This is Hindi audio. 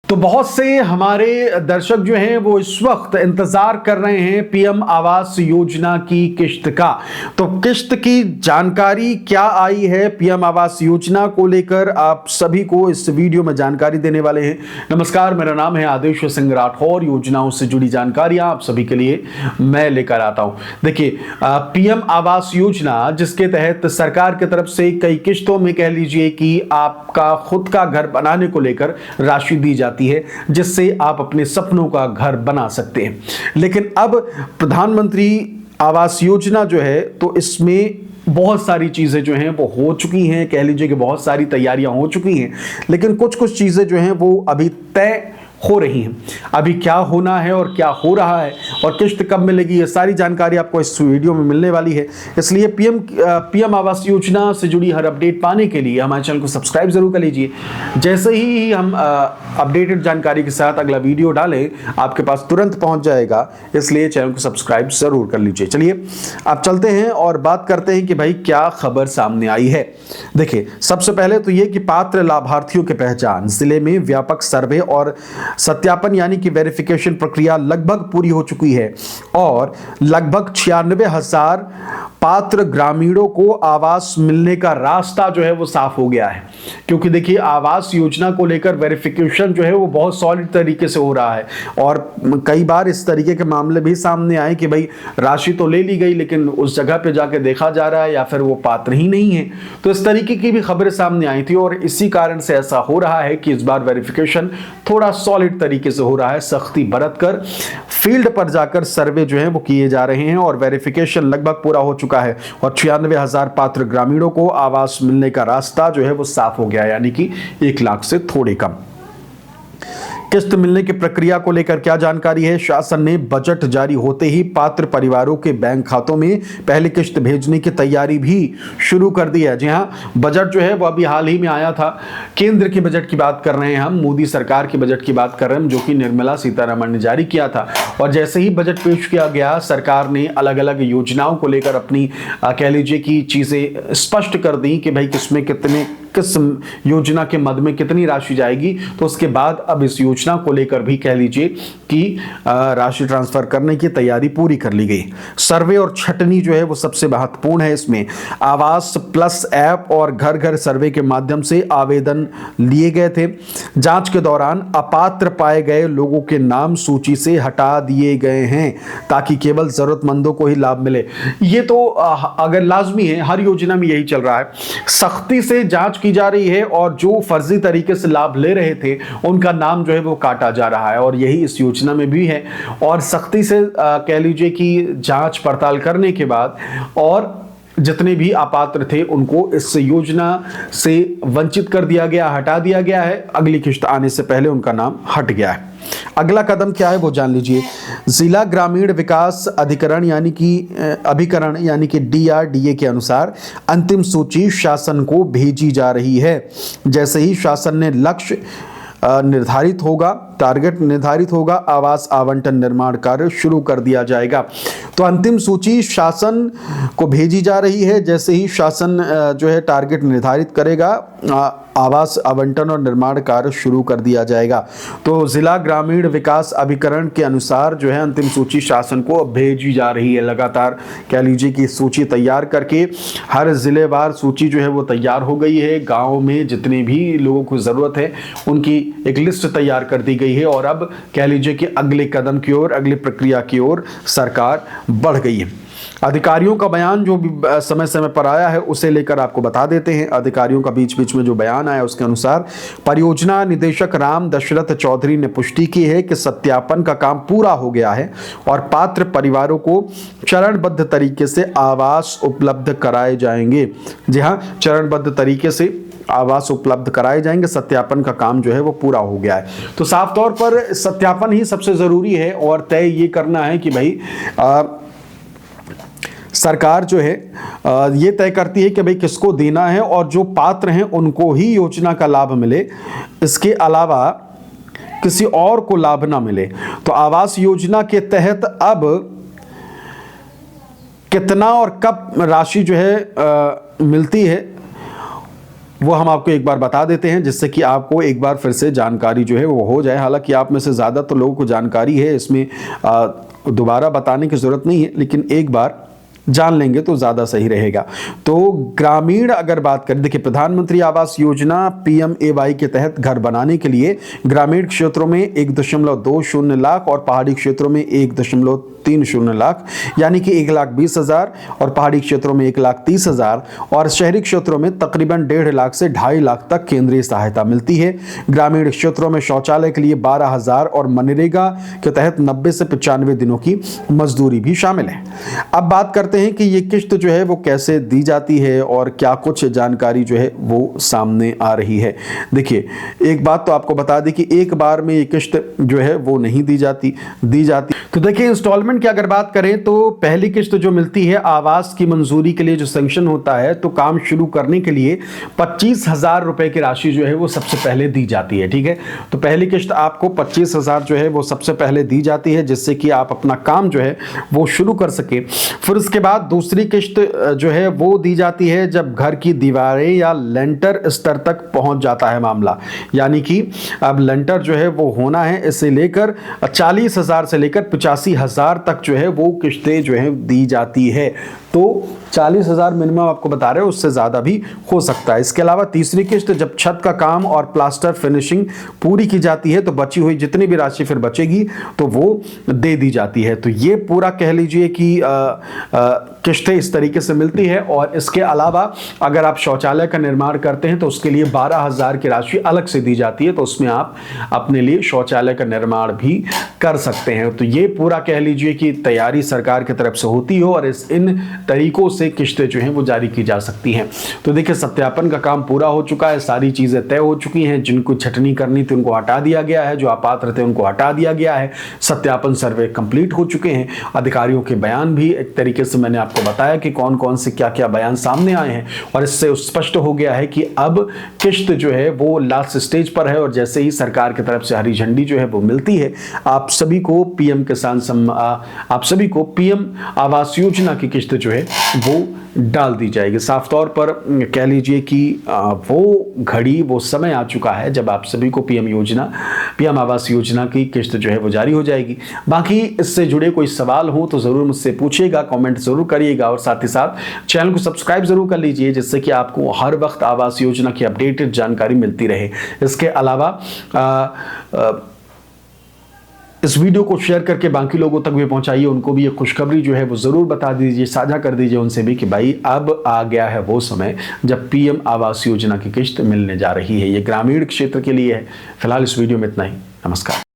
तो बहुत से हमारे दर्शक जो हैं वो इस वक्त इंतजार कर रहे हैं पीएम आवास योजना की किस्त का। तो किस्त की जानकारी क्या आई है पीएम आवास योजना को लेकर आप सभी को इस वीडियो में जानकारी देने वाले हैं। नमस्कार, मेरा नाम है आदेश सिंह राठौर। योजनाओं से जुड़ी जानकारियां आप सभी के लिए मैं लेकर आता हूं। देखिए, पीएम आवास योजना जिसके तहत सरकार की तरफ से कई किस्तों में कह लीजिए कि आपका खुद का घर बनाने को लेकर राशि दी जाती है, जिससे आप अपने सपनों का घर बना सकते हैं। लेकिन अब प्रधानमंत्री आवास योजना जो है, तो इसमें बहुत सारी चीजें जो हैं वो हो चुकी हैं, कह लीजिए कि बहुत सारी तैयारियां हो चुकी हैं, लेकिन कुछ कुछ चीजें जो हैं वो अभी तय हो रही हैं। अभी क्या होना है और क्या हो रहा है और किस्त कब मिलेगी, ये सारी जानकारी आपको इस वीडियो में मिलने वाली है। इसलिए पीएम आवास योजना से जुड़ी हर अपडेट पाने के लिए हमारे चैनल को सब्सक्राइब जरूर कर लीजिए। जैसे ही हम अपडेटेड जानकारी के साथ अगला वीडियो डालें, आपके पास तुरंत पहुंच जाएगा, इसलिए चैनल को सब्सक्राइब जरूर कर लीजिए। चलिए आप चलते हैं और बात करते हैं कि भाई क्या खबर सामने आई है। देखिए, सबसे पहले तो ये कि पात्र लाभार्थियों की पहचान, जिले में व्यापक सर्वे और सत्यापन यानी कि वेरिफिकेशन प्रक्रिया लगभग पूरी हो चुकी है और लगभग 96,000 पात्र ग्रामीणों को आवास मिलने का रास्ता जो है वो साफ हो गया है। क्योंकि देखिए, आवास योजना को लेकर वेरिफिकेशन जो है वो बहुत सॉलिड तरीके से हो रहा है और कई बार इस तरीके के मामले भी सामने आए कि भाई राशि तो ले ली गई, लेकिन उस जगह पे जाके देखा जा रहा है या फिर वो पात्र ही नहीं है। तो इस तरीके की भी खबरें सामने आई थी और इसी कारण से ऐसा हो रहा है कि इस बार वेरिफिकेशन थोड़ा सॉलिड तरीके से हो रहा है। सख्ती बरतकर फील्ड पर जाकर सर्वे जो है वो किए जा रहे हैं और वेरिफिकेशन लगभग पूरा हो चुका है और 96,000 पात्र ग्रामीणों को आवास मिलने का रास्ता जो है वो साफ हो गया, यानी कि 1 लाख से थोड़े कम। किस्त मिलने की प्रक्रिया को लेकर क्या जानकारी है। शासन ने बजट जारी होते ही पात्र परिवारों के बैंक खातों में पहली किस्त भेजने की तैयारी भी शुरू कर दी है। जी हां, बजट जो है वो अभी हाल ही में आया था। केंद्र के बजट की बात कर रहे हैं हम, मोदी सरकार के बजट की बात कर रहे हैं, जो कि निर्मला सीतारमण ने जारी किया था। और जैसे ही बजट पेश किया गया, सरकार ने अलग अलग योजनाओं को लेकर अपनी कह लीजिए कि चीजें स्पष्ट कर दी कि भाई किस योजना के मद में कितनी राशि जाएगी। तो उसके बाद अब इस योजना को लेकर भी कह लीजिए कि राशि ट्रांसफर करने की तैयारी पूरी कर ली गई। सर्वे और छटनी जो है वो सबसे महत्वपूर्ण है। इसमें आवास प्लस ऐप और घर घर सर्वे के माध्यम से आवेदन लिए गए थे। जांच के दौरान अपात्र पाए गए लोगों के नाम सूची से हटा दिए गए हैं ताकि केवल जरूरतमंदों को ही लाभ मिले। ये तो अगर लाजमी है, हर योजना में यही चल रहा है। सख्ती से जांच की जा रही है और जो फर्जी तरीके से लाभ ले रहे थे उनका नाम जो है वो काटा जा रहा है और यही इस योजना में भी है। और सख्ती से कह लीजिए कि जांच पड़ताल करने के बाद और जितने भी अपात्र थे उनको इस योजना से वंचित कर दिया गया, हटा दिया गया है। अगली किस्त आने से पहले उनका नाम हट गया है। अगला कदम क्या है वो जान लीजिए। जिला ग्रामीण विकास अधिकरण यानी कि अभिकरण यानी कि DRDA के अनुसार अंतिम सूची शासन को भेजी जा रही है। जैसे ही शासन ने लक्ष्य निर्धारित होगा, टारगेट निर्धारित होगा, आवास आवंटन निर्माण कार्य शुरू कर दिया जाएगा। तो अंतिम सूची शासन को भेजी जा रही है। जैसे ही शासन जो है टारगेट निर्धारित करेगा, आवास आवंटन और निर्माण कार्य शुरू कर दिया जाएगा। तो जिला ग्रामीण विकास अभिकरण के अनुसार जो है अंतिम सूची शासन को भेजी जा रही है। लगातार कह लीजिए कि सूची तैयार करके हर जिलेवार सूची जो है वो तैयार हो गई है। गाँव में जितने भी लोगों को ज़रूरत है उनकी एक लिस्ट तैयार कर दी गई है और अब कह लीजिए कि अगले कदम की ओर, अगली प्रक्रिया की ओर सरकार बढ़ गई है। अधिकारियों का बयान जो भी समय समय पर आया है उसे लेकर आपको बता देते हैं। अधिकारियों का बीच बीच में जो बयान आया उसके अनुसार परियोजना निदेशक राम दशरथ चौधरी ने पुष्टि की है कि सत्यापन का काम पूरा हो गया है और पात्र परिवारों को चरणबद्ध तरीके से आवास उपलब्ध कराए जाएंगे। जी हाँ, चरणबद्ध तरीके से आवास उपलब्ध कराए जाएंगे। सत्यापन का काम जो है वो पूरा हो गया है। तो साफ तौर पर सत्यापन ही सबसे जरूरी है और तय ये करना है कि भाई सरकार जो है ये तय करती है कि भाई किसको देना है और जो पात्र हैं उनको ही योजना का लाभ मिले, इसके अलावा किसी और को लाभ ना मिले। तो आवास योजना के तहत अब कितना और कब राशि जो है मिलती है वो हम आपको एक बार बता देते हैं, जिससे कि आपको एक बार फिर से जानकारी जो है वो हो जाए। हालांकि आप में से ज़्यादा तो लोगों को जानकारी है, इसमें दोबारा बताने की ज़रूरत नहीं है, लेकिन एक बार जान लेंगे तो ज़्यादा सही रहेगा। तो ग्रामीण अगर बात करें, देखिए प्रधानमंत्री आवास योजना PMAY के तहत घर बनाने के लिए ग्रामीण क्षेत्रों में 1.20 लाख और पहाड़ी क्षेत्रों में 1.30 लाख, यानी कि 1,20,000 और पहाड़ी क्षेत्रों में 1,30,000 और शहरी क्षेत्रों में तकरीबन 1.5 लाख से 2.5 लाख तक केंद्रीय सहायता मिलती है। ग्रामीण क्षेत्रों में शौचालय के लिए 12,000 और मनरेगा के तहत 90 से 95 दिनों की मजदूरी भी शामिल है। अब बात करते हैं कि ये किश्त जो है वो कैसे दी जाती है और क्या कुछ जानकारी जो है वो सामने आ रही है। देखिए, एक बात तो आपको बता दें कि एक बार में ये किश्त जो है वो नहीं दी जाती। तो देखिए, इंस्टॉलमेंट की अगर बात करें तो पहली किश्त जो मिलती है आवास की मंजूरी के लिए जो सैंक्शन होता है, तो काम शुरू करने के लिए 25,000 रुपए की राशि जो है वो सबसे पहले दी जाती है। ठीक है, तो पहली किश्त आपको 25,000 जो है वो सबसे पहले दी जाती है, जिससे कि आप अपना काम जो है वो शुरू कर सके। फिर उसके बाद दूसरी किश्त जो है वो दी जाती है जब घर की दीवारें या लेंटर स्तर तक पहुंच जाता है मामला, यानी कि अब लेंटर जो है वो होना है, इसे लेकर 40,000 से लेकर 85,000 तक जो है वो किश्तें जो है दी जाती है। तो 40,000 मिनिमम आपको बता रहे हो, उससे ज़्यादा भी हो सकता है। इसके अलावा तीसरी किश्त जब छत का काम और प्लास्टर फिनिशिंग पूरी की जाती है तो बची हुई जितनी भी राशि फिर बचेगी तो वो दे दी जाती है। तो ये पूरा कह लीजिए कि किश्तें इस तरीके से मिलती है। और इसके अलावा अगर आप शौचालय का निर्माण करते हैं तो उसके लिए 12,000 की राशि अलग से दी जाती है, तो उसमें आप अपने लिए शौचालय का निर्माण भी कर सकते हैं। तो ये पूरा कह लीजिए कि तैयारी सरकार की तरफ से होती हो और इन तरीकों से किश्तें जो हैं वो जारी की जा सकती हैं। तो देखिए, सत्यापन का काम पूरा हो चुका है, सारी चीज़ें तय हो चुकी हैं। जिनको छटनी करनी थी उनको हटा दिया गया है, जो अपात्र थे उनको हटा दिया गया है। सत्यापन सर्वे कंप्लीट हो चुके हैं। अधिकारियों के बयान भी एक तरीके से मैंने आपको बताया कि कौन कौन से क्या क्या बयान सामने आए हैं, और इससे स्पष्ट हो गया है कि अब किश्त जो है वो लास्ट स्टेज पर है। और जैसे ही सरकार की तरफ से हरी झंडी जो है वो मिलती है, आप सभी को PM आवास योजना की किश्त जो है वो डाल दी जाएगी। साफ तौर पर कह लीजिए कि वो घड़ी, वो समय आ चुका है जब आप सभी को PM आवास योजना की किश्त जो है वो जारी हो जाएगी। बाकी इससे जुड़े कोई सवाल हो तो जरूर मुझसे पूछिएगा, कमेंट जरूर करिएगा, और साथ ही साथ चैनल को सब्सक्राइब जरूर कर लीजिए, जिससे कि आपको हर वक्त आवास योजना की अपडेटेड जानकारी मिलती रहे। इसके अलावा इस वीडियो को शेयर करके बाकी लोगों तक भी पहुंचाइए, उनको भी ये खुशखबरी जो है वो ज़रूर बता दीजिए, साझा कर दीजिए उनसे भी कि भाई अब आ गया है वो समय जब PM आवास योजना की किश्त मिलने जा रही है। ये ग्रामीण क्षेत्र के लिए है। फिलहाल इस वीडियो में इतना ही। नमस्कार।